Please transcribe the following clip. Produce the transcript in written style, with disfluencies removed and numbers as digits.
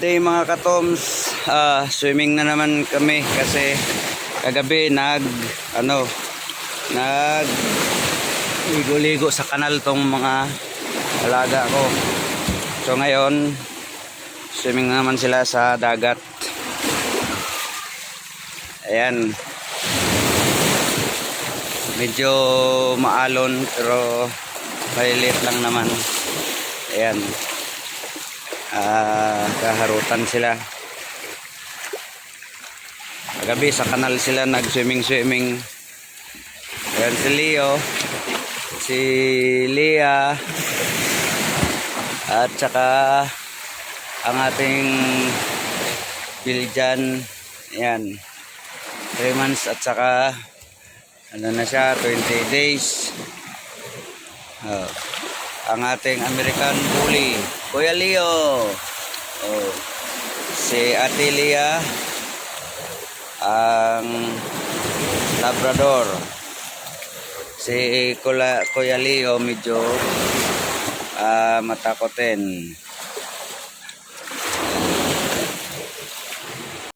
day mga katoms, swimming na naman kami kasi kagabi nag ligo-ligo sa kanal tong mga alaga ko. So ngayon swimming na naman sila sa dagat. Ayan, medyo maalon pero malilit lang naman. Ayan, kaharutan sila. Kagabi sa kanal sila nag-swimming. Ayan si Leo, si Leah, at saka ang ating Biljan. Ayan, 3 months at saka ano na siya, 20 days. Ang ating American Bully, Kuya Leo. Si Ate Leah, ang Labrador. Si Kuya Leo medyo matakotin.